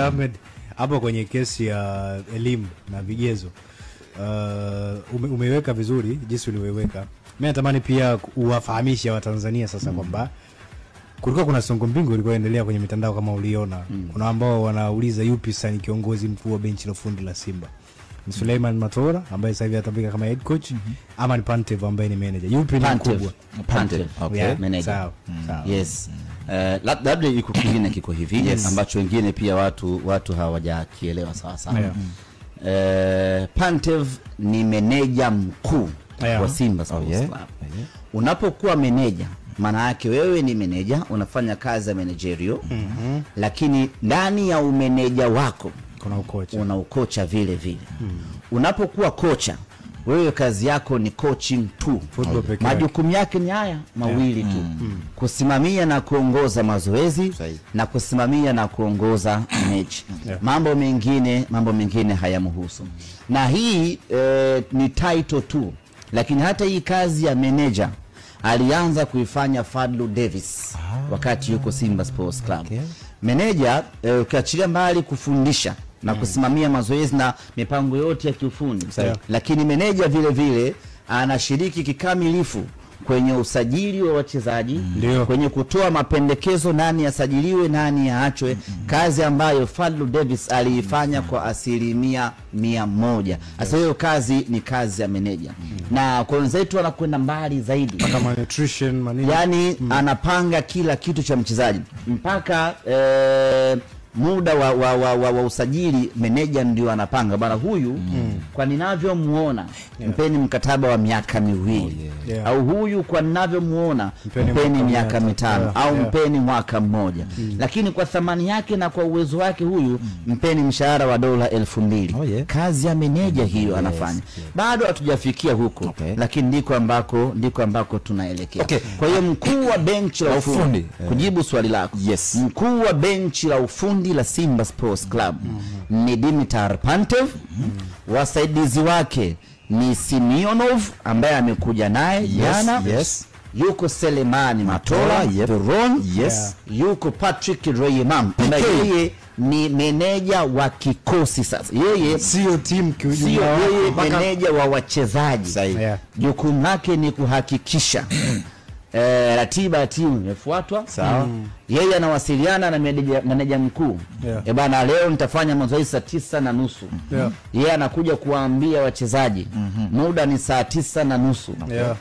Ahmed, hapo kwenye kesi ya elimu na vigezo umeweka vizuri jinsi uliweka. Mimi natamani pia uwafahamishe Watanzania sasa kwamba kulikuwa kuna songo mbingu ilikuwa inaendelea kwenye mitandao kama uliona. Kuna ambao wanauliza yupi sasa ni kiongozi mkuu wa benchi la ufundi la Simba. Ni Suleiman Matola ambaye sasa hivi atabika kama head coach ama ni Pantev ambaye ni manager. Yupi ni mkubwa? Pantev. Okay, manager. Sawa. Yes. Labda iko kingine kiko hivi ambacho wengine pia watu hawajakielewa sawa sawa. Pantev ni manager mkuu wa Simba Sports Club. Unapokuwa manager, maana yake wewe ni manager, unafanya kazi ya managerial, lakini ndani ya umeneja wako kuna ukocha vile vile. Unapokuwa kocha, wewe kazi yako ni coaching tu. Majukumu yake ni haya mawili tu. Kusimamia na kuongoza mazoezi na kusimamia na kuongoza mechi. Mambo mengine hayamhusu. Na hii ni title tu. Lakini hata hii kazi ya manager alianza kuifanya Fadlu Davis wakati yuko Simba Sports Club. Manager ukiachilia mbali kufundisha na kusimamia mazoezi na mipango yote ya kiufundi, lakini manager vile vile anashiriki kikamilifu kwenye usajili wa wachezaji, kwenye kutoa mapendekezo nani asajiliwe nani aachwe, kazi ambayo Fadlu Davis aliifanya kwa 100%. Sasa hiyo kazi ni kazi ya manager. Na kwa wenzetu wanakwenda mbali zaidi kama nutrition manini, yani anapanga kila kitu cha mchezaji mpaka muda wa usajili manager ndio anapanga bana huyu kwa ninavyomuona mpeni mkataba wa miaka 2 au huyu kwa ninavyomuona mpeni miaka 5 au mpeni mwaka mmoja, lakini kwa thamani yake na kwa uwezo wake huyu mpeni mshahara wa dola 2,000. Kazi ya manager hiyo anafanya. Bado hatujafikia huko, lakini ndiko ambako tunaelekea. Kwa hiyo mkuu wa benchi la ufundi, kujibu swali lako, mkuu wa benchi la ufundi la Simba Sports Club ni Dimitar Pantev. Wasaidizi wake ni Simionov ambaye amekuja naye jana. Yuko Selemani Matola, yuko Patrick Royemam ambaye ni meneja wa kikosi. Sasa yeye sio timu kiujumla, yeye meneja wa wachezaji. Jukumu lake ni kuhakikisha ratiba ya timu imefuatwa sawa. Yeye anawasiliana na meneja mkuu. Bana leo nitafanya mazoezi saa 9:30. Yeye anakuja kuwaambia wachezaji muda ni saa 9:30.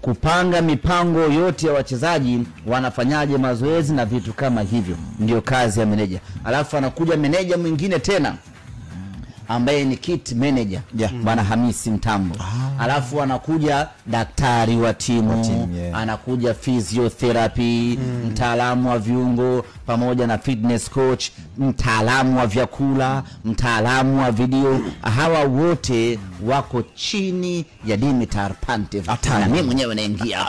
Kupanga mipango yote ya wachezaji wanafanyaje mazoezi na vitu kama hivyo, ndio kazi ya meneja. Alafu anakuja meneja mwingine tena ambaye ni kit manager Bwana Hamisi Mtambo. Alafu anakuja daktari wa timu, anakuja physiotherapy, mtaalamu wa viungo pamoja na fitness coach, mtaalamu wa vyakula, mtaalamu wa video. Hawa wote wako chini ya Dimitar Pantev. Na mimi mwenyewe naingia.